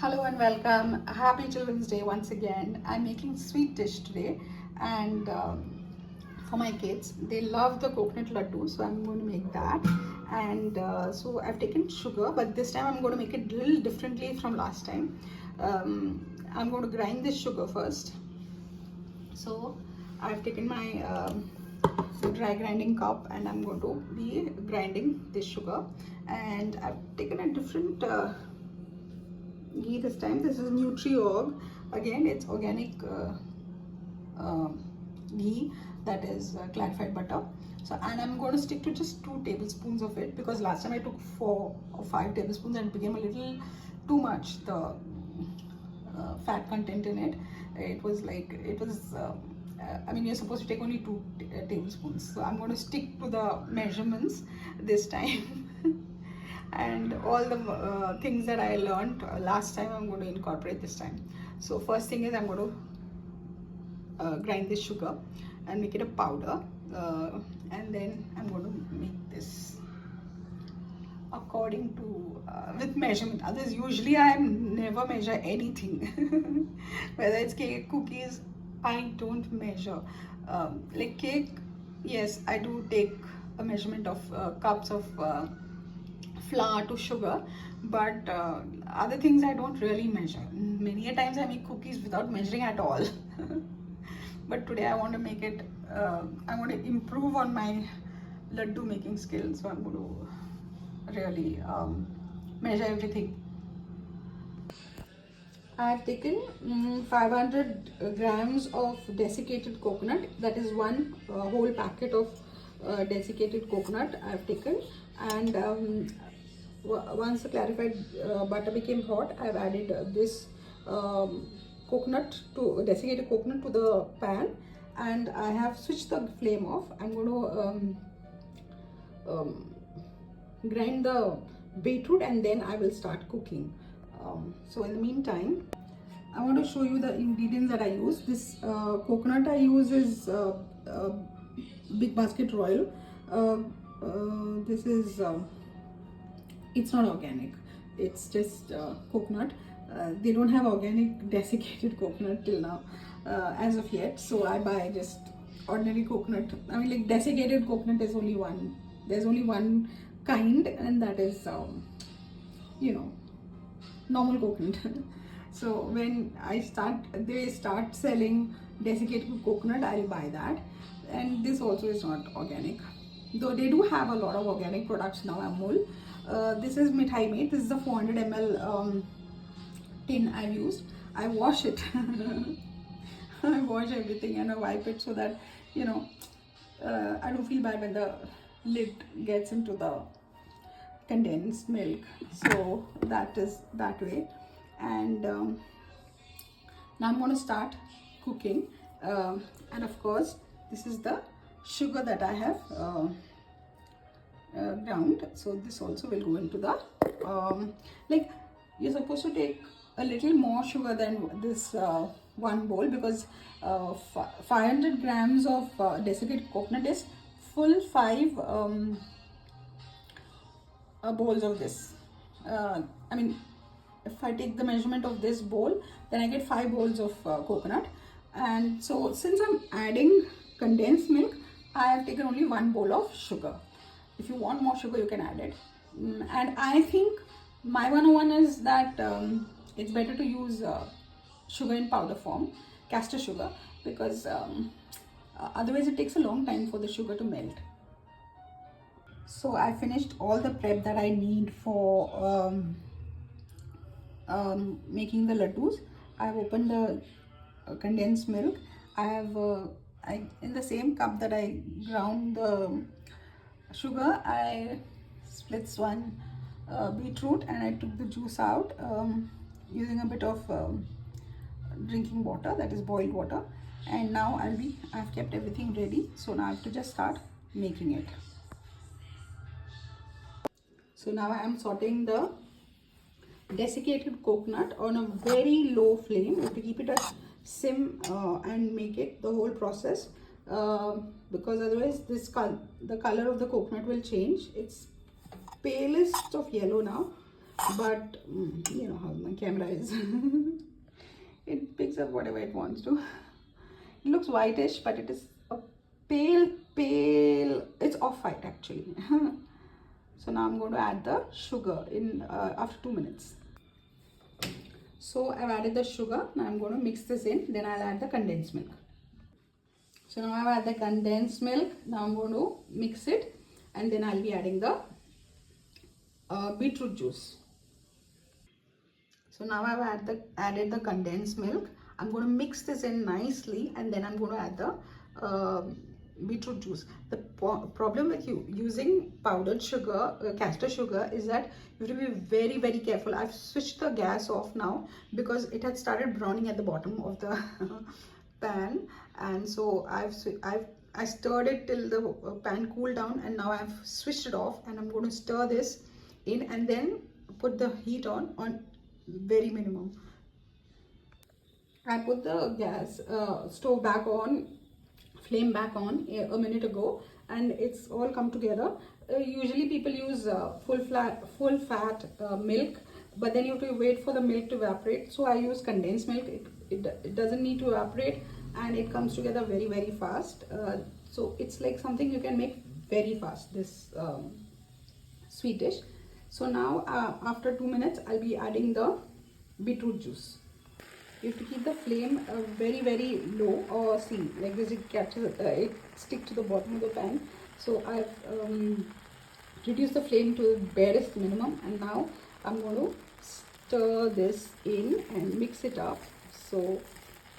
Hello and welcome. Happy Children's Day once again. I'm making sweet dish today, and for my kids, they love the coconut laddu, so I'm going to make that. And so I've taken sugar, but this time I'm going to make it a little differently from last time. I'm going to grind this sugar first. So I've taken my dry grinding cup, and I'm going to be grinding this sugar. And I've taken a different ghee this time. This is Nutriorg. Again, it's organic uh, ghee, that is clarified butter. So, and I'm going to stick to just 2 tablespoons of it, because last time I took 4 or 5 tablespoons and it became a little too much, the fat content in it. It was like, I mean, you're supposed to take only 2 tablespoons. So I'm going to stick to the measurements this time. And all the things that I learned last time, I'm going to incorporate this time. So first thing is, I'm going to grind this sugar and make it a powder, and then I'm going to make this according to with measurement. Others, usually I never measure anything. Whether it's cake, cookies, I don't measure. Like cake, yes, I do take a measurement of cups of flour to sugar, but other things I don't really measure. Many a times I make cookies without measuring at all. But today I want to make it, I want to improve on my laddu making skills, so I'm going to really measure everything. I've taken 500 grams of desiccated coconut, that is one whole packet of desiccated coconut I've taken. And once the clarified butter became hot, I've added this desiccated coconut to the pan, and I have switched the flame off. I'm going to grind the beetroot, and then I will start cooking. So in the meantime, I want to show you the ingredients that I use. This coconut I use is Big Basket Royal. This is it's not organic, it's just coconut. They don't have organic desiccated coconut till now, as of yet, so I buy just ordinary coconut. I mean, like, desiccated coconut is only one, there's only one kind, and that is you know, normal coconut. So when they start selling desiccated coconut, I'll buy that. And this also is not organic, though they do have a lot of organic products now. Amul. This is Mithai Mate. This is the 400 ml tin I've used. I wash it. I wash everything and I wipe it, so that, you know, I don't feel bad when the lid gets into the condensed milk. So that is that way. And now I'm going to start cooking. And of course, this is the sugar that I have ground. So this also will go into the like, you're supposed to take a little more sugar than this one bowl, because 500 grams of desiccated coconut is full 5 bowls of this. I mean, if I take the measurement of this bowl, then I get 5 bowls of coconut. And so since I'm adding condensed milk, I have taken only 1 bowl of sugar. If you want more sugar, you can add it. And I think my 101 is that it's better to use sugar in powder form, castor sugar, because otherwise it takes a long time for the sugar to melt. So I finished all the prep that I need for making the laddus. I've opened the condensed milk. I have in the same cup that I ground the sugar, I split one beetroot, and I took the juice out using a bit of drinking water, that is boiled water. And now I've kept everything ready, so now I have to just start making it. So now I am sauteing the desiccated coconut on a very low flame. You have to keep it at sim and make it the whole process, because otherwise the color of the coconut will change. It's palest of yellow now, but you know how my camera is. It picks up whatever it wants to. It looks whitish, but it is a pale, it's off-white actually. So now I'm going to add the sugar in after 2 minutes. So I've added the sugar. Now I'm going to mix this in. Then I'll add the condensed milk. So now I've added the condensed milk. Now I'm going to mix it, and then I'll be adding the beetroot juice. So now I've added the condensed milk. I'm going to mix this in nicely, and then I'm going to add the beetroot juice. The problem with using powdered sugar, castor sugar, is that you have to be very, very careful. I've switched the gas off now because it had started browning at the bottom of the pan, and so I stirred it till the pan cooled down, and now I've switched it off, and I'm going to stir this in and then put the heat on very minimum. I put the gas stove back on, flame back on a minute ago, and it's all come together. Usually people use full fat milk, but then you have to wait for the milk to evaporate. So I use condensed milk. It doesn't need to evaporate, and it comes together very, very fast. So it's like something you can make very fast, this sweet dish. So now after 2 minutes I'll be adding the beetroot juice. You have to keep the flame very, very low, or see, like this, it catches it stick to the bottom of the pan. So I've reduced the flame to the barest minimum, and now I'm going to stir this in and mix it up. So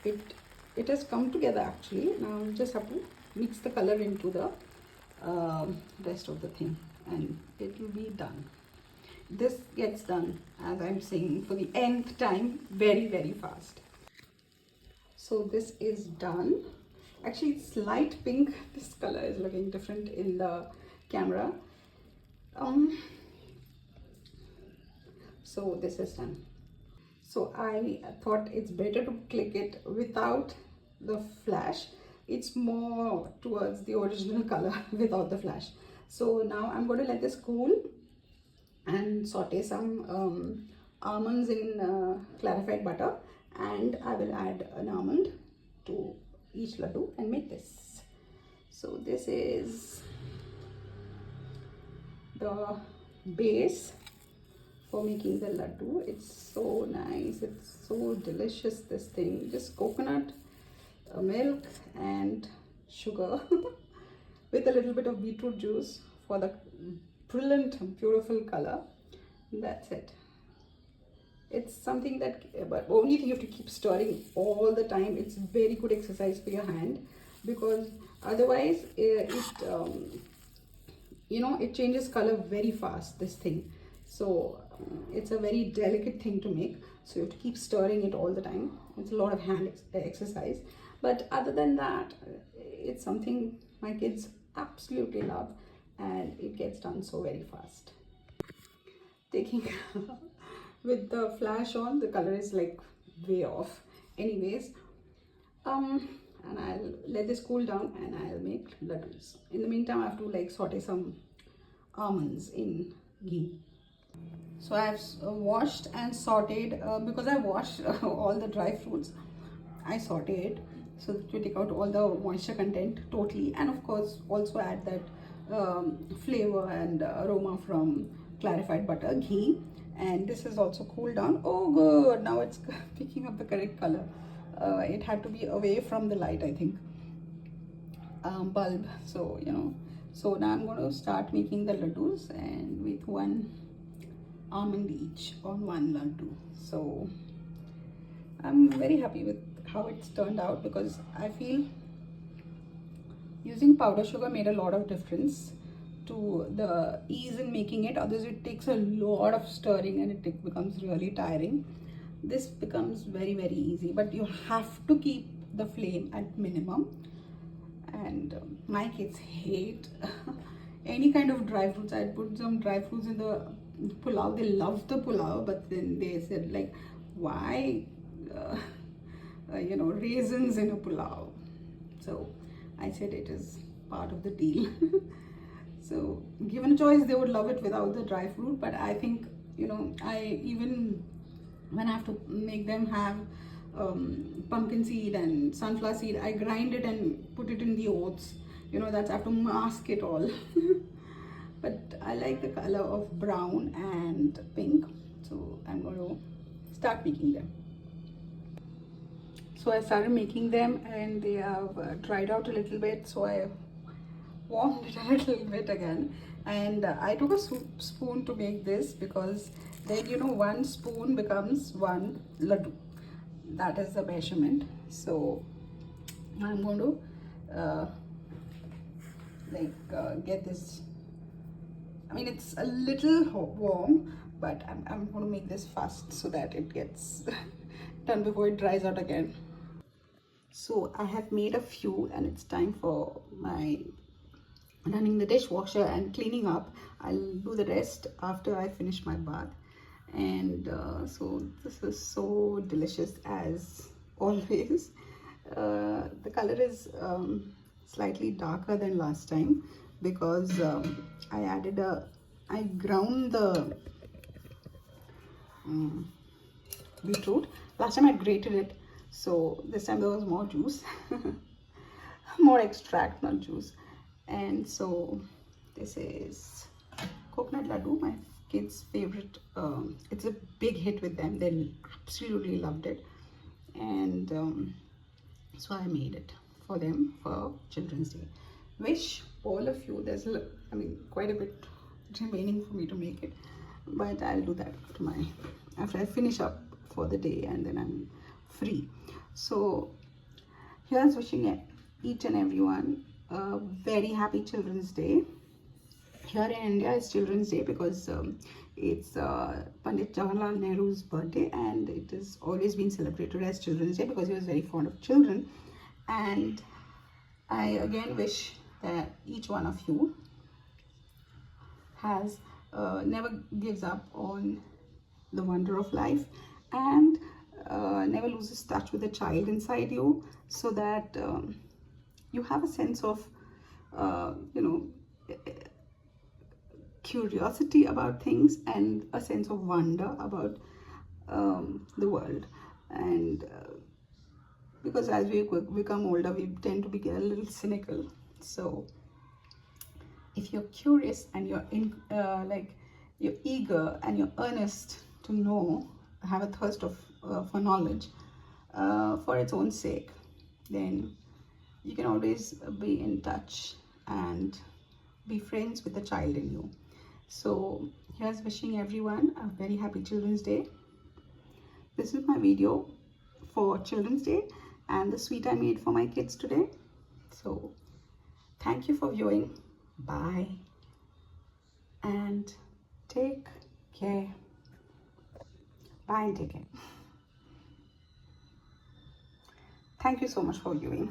it has come together actually. Now I just have to mix the color into the rest of the thing, and it will be done. This gets done, as I'm saying for the nth time, very, very fast. So this is done. Actually it's light pink. This color is looking different in the camera. So this is done. So I thought it's better to click it without the flash. It's more towards the original color without the flash. So now I'm going to let this cool and saute some almonds in clarified butter, and I will add an almond to each laddu and make this. So this is the base for making the laddu. It's so nice, it's so delicious, this thing. Just coconut, milk and sugar with a little bit of beetroot juice for the brilliant, beautiful color. That's it. It's something that, but only thing, you have to keep stirring all the time. It's very good exercise for your hand, because otherwise it changes color very fast, this thing. So it's a very delicate thing to make, so you have to keep stirring it all the time. It's a lot of hand exercise, but other than that, it's something my kids absolutely love, and it gets done so very fast. Taking with the flash on, the color is like way off. Anyways, and I'll let this cool down and I'll make laddus. In the meantime, I have to like saute some almonds in ghee. So I've washed and sauteed, because I washed all the dry fruits. I saute it so that you take out all the moisture content totally, and of course also add that flavor and aroma from clarified butter, ghee. And this is also cooled down. Oh good, now it's picking up the correct color. It had to be away from the light, I think, bulb. So so now I'm going to start making the laddus, and with one almond each on one laddu. So I'm very happy with how it's turned out, because I feel using powder sugar made a lot of difference to the ease in making it. Otherwise it takes a lot of stirring and it becomes really tiring. This becomes very, very easy, but you have to keep the flame at minimum. And my kids hate any kind of dry fruits. I put some dry fruits in the pulao. They love the pulao, but then they said, like, why raisins in a pulao? So I said it is part of the deal. So given a choice, they would love it without the dry fruit, but I think You know, I even when I have to make them have pumpkin seed and sunflower seed, I grind it and put it in the oats. You know, that's I have to mask it all. But I like the color of brown and pink, so I'm going to start making them. So I started making them and they have dried out a little bit, so I warmed it a little bit again. And I took a spoon to make this, because then, you know, 1 spoon becomes 1 laddu. That is the measurement. So I'm going to get this. I mean, it's a little warm, but I'm going to make this fast so that it gets done before it dries out again. So I have made a few, and it's time for my running the dishwasher and cleaning up. I'll do the rest after I finish my bath. And so this is so delicious as always. The color is slightly darker than last time, because I ground the beetroot. Last time I grated it, so this time there was more juice. More extract, not juice. And so this is coconut laddu, my kids' favorite. It's a big hit with them. They absolutely loved it. And so I made it for them for Children's Day. Wish all of you, there's quite a bit remaining for me to make it, but I'll do that after I finish up for the day, and then I'm free. So here's wishing each and everyone a very happy Children's Day. Here in India, it's Children's Day because it's Pandit Jawaharlal Nehru's birthday, and it has always been celebrated as Children's Day because he was very fond of children. And I again wish that each one of you has never gives up on the wonder of life, and never loses touch with the child inside you, so that you have a sense of curiosity about things and a sense of wonder about the world. And because as we become older, we tend to be a little cynical. So if you're curious and you're you're eager and you're earnest to know, have a thirst for knowledge for its own sake, then you can always be in touch and be friends with the child in you. So here's wishing everyone a very happy Children's Day. This is my video for Children's Day and the sweet I made for my kids today. So thank you for viewing. Bye and take care. Bye and take care. Thank you so much for viewing.